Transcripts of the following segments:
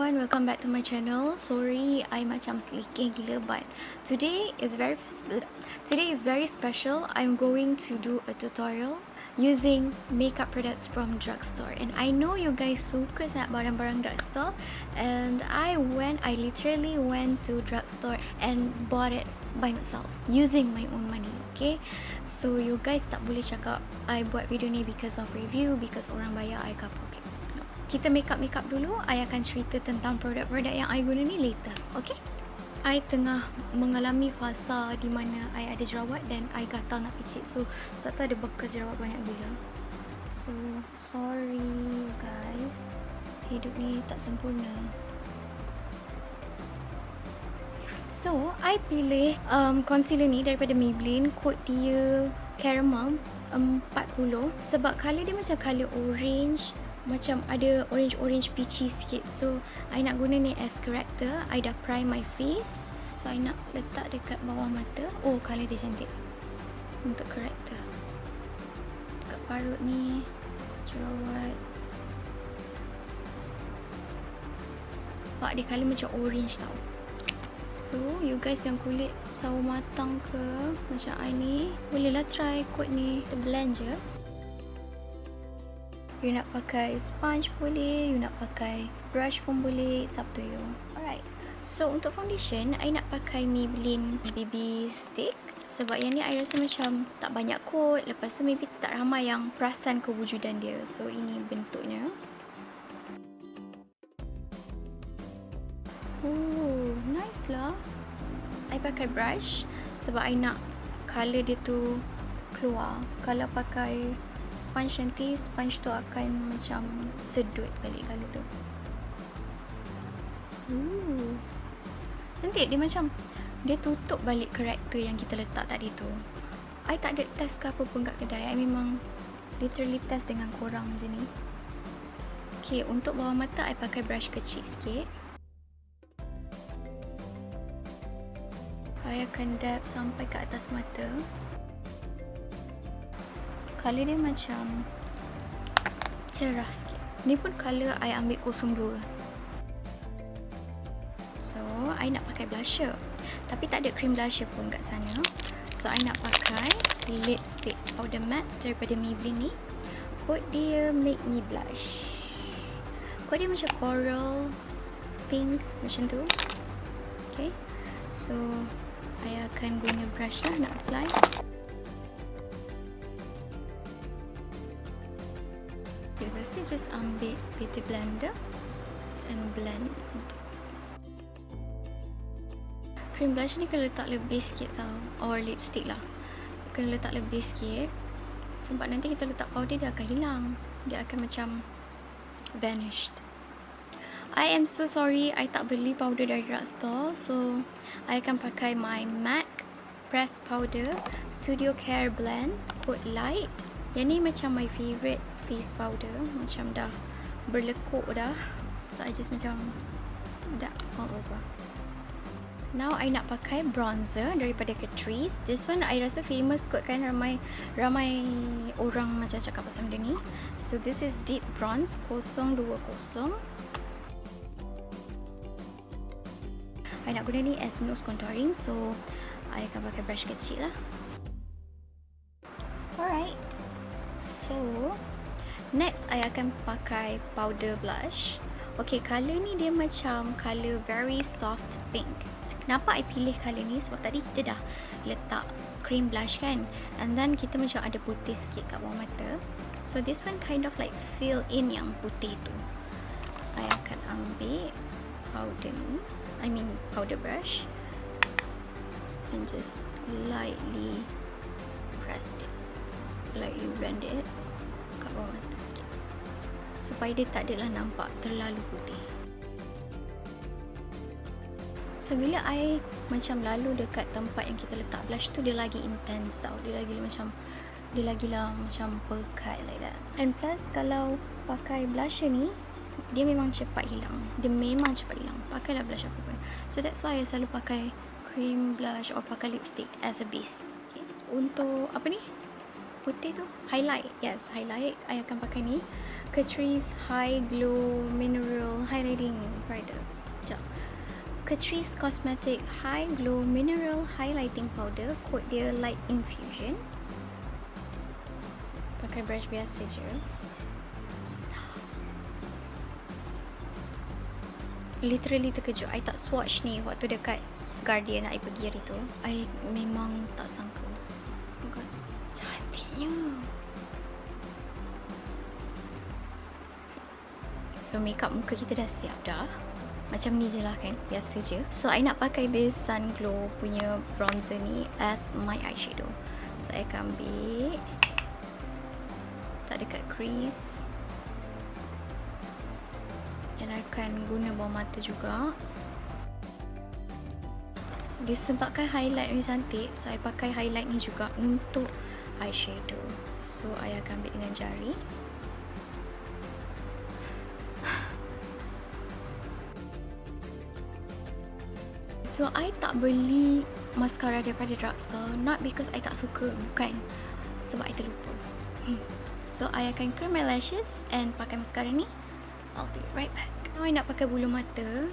everyone, welcome back to my channel. Sorry, I macam selekeh gila, but today is very special. I'm going to do a tutorial using makeup products from Drugstore, and I know you guys suka sangat barang-barang Drugstore, and I literally went to Drugstore and bought it by myself using my own money. Okay, so you guys tak boleh cakap I buat video ni because of review, because orang bayar I ke apa. Okay, kita makeup dulu. I akan cerita tentang produk-produk yang I guna ni later. Okay, I tengah mengalami fasa di mana I ada jerawat dan I gatal nak picit. So sebab tu ada bekas jerawat banyak gila. So sorry guys, hidup ni tak sempurna. So I pilih concealer ni daripada Maybelline. Kod dia caramel 40 sebab colour dia macam colour orange, macam ada orange peachy sikit. So I nak guna ni as corrector. I dah prime my face, so I nak letak dekat bawah mata. Oh, colour dia cantik untuk corrector. Dekat parut ni jerawat, pak dia colour macam orange tau. So you guys yang kulit sawo matang ke macam I ni, bolehlah try kod ni. Kita blend je. You nak pakai sponge boleh, you nak pakai brush pun boleh, it's up to you. Alright, so untuk foundation, I nak pakai Maybelline BB stick sebab yang ni I rasa macam tak banyak coat. Lepas tu maybe tak ramai yang perasan kewujudan dia. So ini bentuknya. Oh, nice lah. I pakai brush sebab I nak colour dia tu keluar. Kalau pakai sponge nanti, sponge tu akan macam sedut balik colour tu. Cantik. Dia macam, dia tutup balik karakter yang kita letak tadi tu. I tak ada test ke apa pun kat kedai. I memang literally test dengan korang macam ni. Okay, untuk bawah mata I pakai brush kecil sikit. I akan dab sampai ke atas mata. Colour dia macam cerah sikit. Ni pun colour I ambil 02. So I nak pakai blusher, tapi tak ada cream blusher pun kat sana. So I nak pakai lipstick powder matte daripada Maybelline ni. Kod dia Make Me Blush. Kod dia macam coral pink macam tu. Okay, so I akan guna brush lah nak apply. Lepas tu just ambil beauty blender and blend. Cream blush ni kena letak lebih sikit tau, or lipstick lah, kena letak lebih sikit sebab nanti kita letak powder dia akan hilang. Dia akan macam vanished. I am so sorry I tak beli powder dari Drugstore. So I akan pakai my MAC press powder Studio Care blend kod light. Yang ni macam my favourite face powder, macam dah berlekuk dah. So I just macam dah all over. Now I nak pakai bronzer daripada Catrice. This one I rasa famous kot kan, ramai orang macam cakap pasal benda ni. So this is deep bronze 020. I nak guna ni as nose contouring, so I akan pakai brush kecil lah. Alright, so next I akan pakai powder blush. Okay, colour ni dia macam colour very soft pink. Kenapa I pilih colour ni? Sebab tadi kita dah letak cream blush kan, and then kita macam ada putih sikit kat bawah mata. So this one kind of like fill in yang putih tu. I akan ambil powder ni, powder brush, and just lightly press it, lightly blend it kat bawah mata sikit supaya dia tak adalah nampak terlalu putih. So bila I macam lalu dekat tempat yang kita letak blush tu, dia lagi intense tau. Dia lagi macam pekat like that. And plus kalau pakai blusher ni, dia memang cepat hilang. Pakailah blush apa pun. So that's why I selalu pakai cream blush or pakai lipstick as a base. Okay. Untuk apa ni? Putih tu highlight. Yes, highlight I akan pakai ni. Catrice High Glow Mineral Highlighting Powder. Sekejap. Catrice Cosmetic High Glow Mineral Highlighting Powder. Kod dia Light Infusion. Pakai brush biasa je. Literally terkejut. I tak swatch ni waktu dekat Guardian I pergi hari tu. I memang tak sangka. Oh God. Cantiknya. So makeup muka kita dah siap dah. Macam ni je lah kan, biasa je. So I nak pakai this Sun Glow punya bronzer ni as my eyeshadow. So I akan ambil tak dekat crease, dan I akan guna bawah mata juga. Disebabkan highlight ni cantik, so I pakai highlight ni juga untuk eyeshadow. So I akan ambil dengan jari. So, I tak beli mascara daripada Drugstore, not because I tak suka, bukan. Sebab I terlupa. So, I akan curl my lashes and pakai mascara ni. I'll be right back. Now, I nak pakai bulu mata.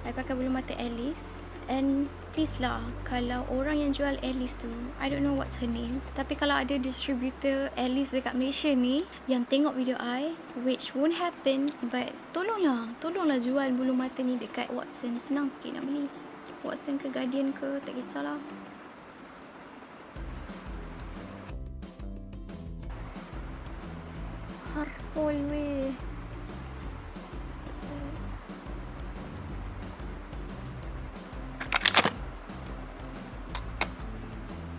I pakai bulu mata Alice. And please lah, kalau orang yang jual Alice tu, I don't know what's her name, tapi kalau ada distributor Alice dekat Malaysia ni yang tengok video I, which won't happen, but tolonglah jual bulu mata ni dekat Watson. Senang sikit nak beli. Watson ke Guardian ke, tak kisahlah. Harpol weh.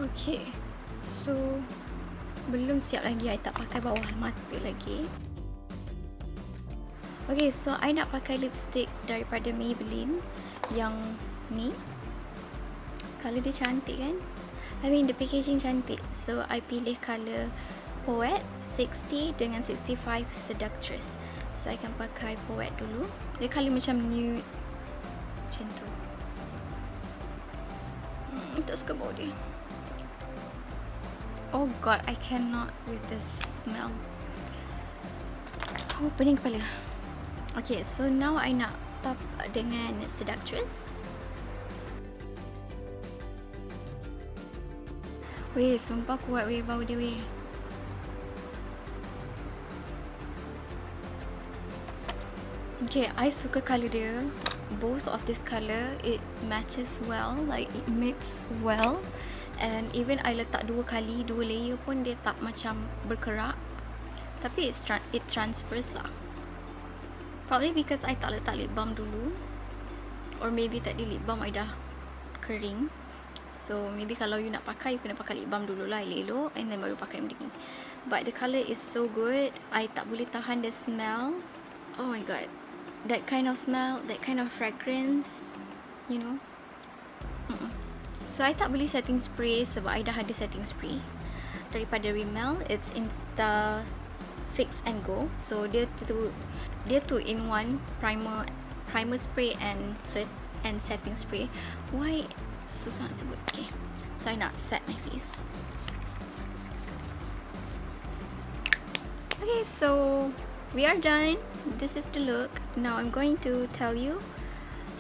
Okay, so belum siap lagi. I tak pakai bawah mata lagi. Okay, so I nak pakai lipstick daripada Maybelline yang ni. Color dia cantik kan? I mean the packaging cantik. So I pilih color Poet 60 dengan 65 Seductress. So I akan pakai Poet dulu. Dia color macam nude, macam tu. Tak suka bau dia. Oh God, I cannot with this smell. Oh, pening kepala. Okay, so now I nak top dengan Seductress. Weh, sumpah kuat weh bau dia weh. Okay, I suka colour dia. Both of this colour, it matches well, like it mix well. And even I letak dua layer pun dia tak macam berkerak. Tapi it transfers lah. Probably because I tak letak lip balm dulu. Or maybe tadi lip balm I dah kering. So maybe kalau you nak pakai, you kena pakai lip balm dulu lah, elok, and then baru pakai benda ni. But the colour is so good. I tak boleh tahan the smell. Oh my God, that kind of smell, that kind of fragrance, you know. So I tak beli setting spray sebab I dah ada setting spray daripada Rimmel. It's Insta Fix and Go. So dia 2-in-1 primer spray and setting spray. Why susah nak sebut? Okay, so I nak set my face. Okay, so we are done. This is the look. Now I'm going to tell you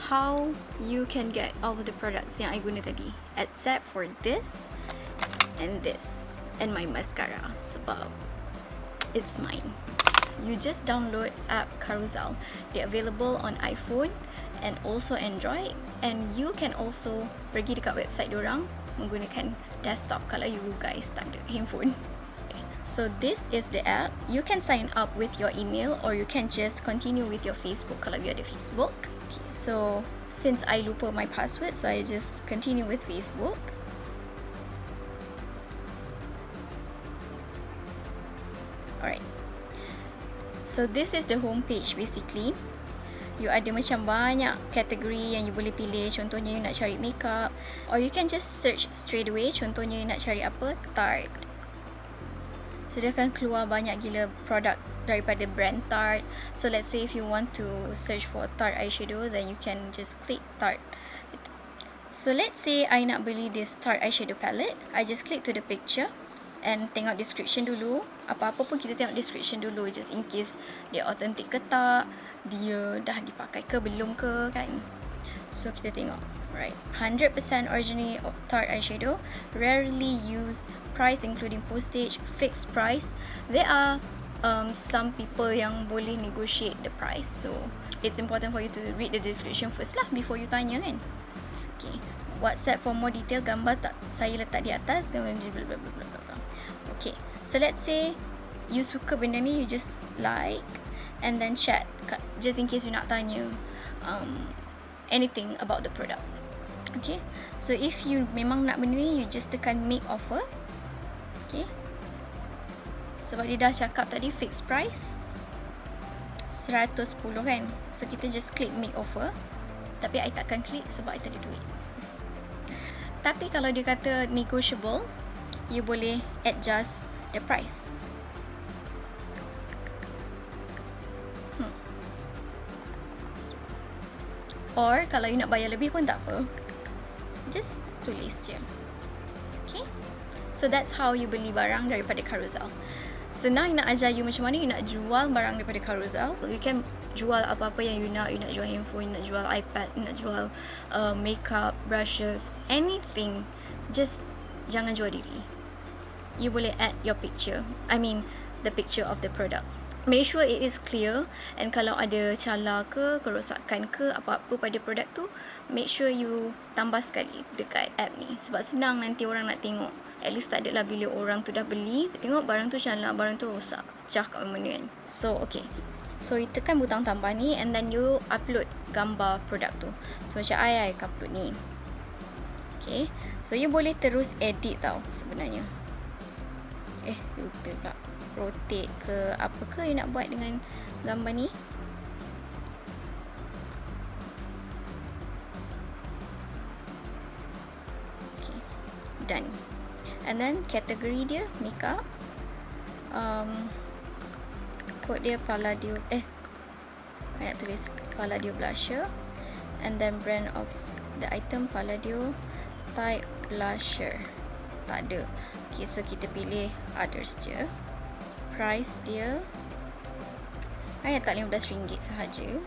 how you can get all of the products yang I guna tadi, except for this and my mascara sebab it's mine. You just download app Carousel. They're available on iPhone and also Android, and you can also pergi dekat website diorang menggunakan desktop kalau you guys tak ada handphone. So this is the app. You can sign up with your email or you can just continue with your Facebook kalau you ada Facebook. Okay, so since I lupa my password, so I just continue with Facebook. Alright. So this is the home page basically. You ada macam banyak kategori yang you boleh pilih. Contohnya you nak cari makeup, or you can just search straight away. Contohnya you nak cari apa? Tarte. So dia akan keluar banyak gila produk daripada brand Tarte. So let's say if you want to search for Tarte eyeshadow, then you can just click Tarte. So let's say I nak beli this Tarte eyeshadow palette. I just click to the picture and tengok description dulu. apa-apa pun kita tengok description dulu, just in case dia authentic ke tak, dia dah dipakai ke belum ke kan. So kita tengok, right, 100% original Tarte eyeshadow, rarely used, price including postage, fixed price. There are some people yang boleh negotiate the price, so it's important for you to read the description first lah before you tanya kan. Okay, WhatsApp for more detail, gambar tak saya letak di atas, gambar bla bla bla bla bla. Okay, so let's say you suka benda ni, you just like and then chat, just in case you nak tanya anything about the product. Okay, so if you memang nak benda ni, you just tekan make offer. Okay, sebab dia dah cakap tadi fixed price 110 kan, so kita just click make offer. Tapi I takkan klik sebab I tak ada duit. Tapi kalau dia kata negotiable, you boleh adjust the price. Or kalau you nak bayar lebih pun tak apa, just tulis je. Okay, so that's how you beli barang daripada Carousel. So now I nak ajar you macam mana you nak jual barang daripada Carousel. You can jual apa-apa yang you nak jual handphone, you nak jual iPad, you nak jual makeup, brushes, anything. Just jangan jual diri. You boleh add your picture, I mean the picture of the product. Make sure it is clear, and kalau ada cala ke, kerosakan ke, apa-apa pada produk tu, make sure you tambah sekali dekat app ni. Sebab senang nanti orang nak tengok. At least tak adalah bila orang tu dah beli, tengok barang tu cala, barang tu rosak, pecah kat mana kan. So okay, so you tekan butang tambah ni, and then you upload gambar produk tu. So macam I akan upload ni. Okay, so you boleh terus edit tau sebenarnya. Lupa pula rotate ke apa ke you nak buat dengan gambar ni. Okay, done. And then kategori dia makeup, kod dia Palladio, I nak tulis Palladio blusher, and then brand of the item Palladio type blusher, tak ada. Okay, so kita pilih others je. Price dia I letak RM15 sahaja.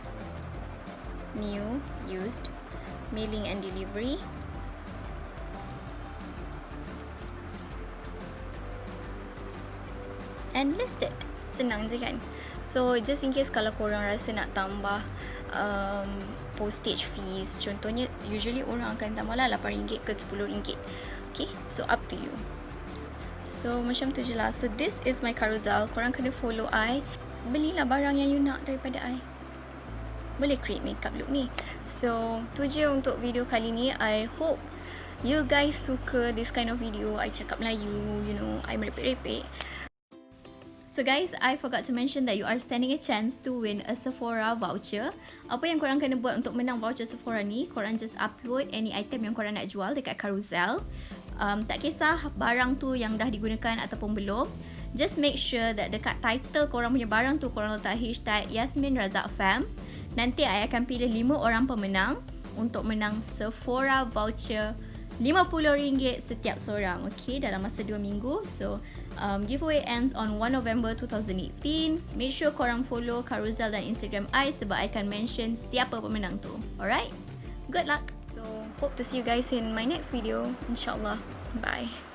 New, used, mailing and delivery, and listed. Senang je kan. So just in case kalau korang rasa nak tambah postage fees, contohnya usually orang akan tambah lah RM8 ke RM10. Okay, so up to you. So macam tu je lah. So this is my Carousel. Korang kena follow I, belilah barang yang you nak daripada I. Boleh create makeup look ni. So tu je untuk video kali ni. I hope you guys suka this kind of video. I cakap Melayu, you know, I merepek-repek. So guys, I forgot to mention that you are standing a chance to win a Sephora voucher. Apa yang korang kena buat untuk menang voucher Sephora ni, korang just upload any item yang korang nak jual dekat Carousel. Tak kisah barang tu yang dah digunakan ataupun belum. Just make sure that dekat title korang punya barang tu korang letak hashtag Yasmeen Razak Fam. Nanti I akan pilih 5 orang pemenang untuk menang Sephora voucher RM50 setiap seorang. Okay, dalam masa 2 minggu. So giveaway ends on 1 November 2018. Make sure korang follow Carousel dan Instagram I sebab I akan mention siapa pemenang tu. Alright, good luck. So hope to see you guys in my next video, insyaAllah. Bye.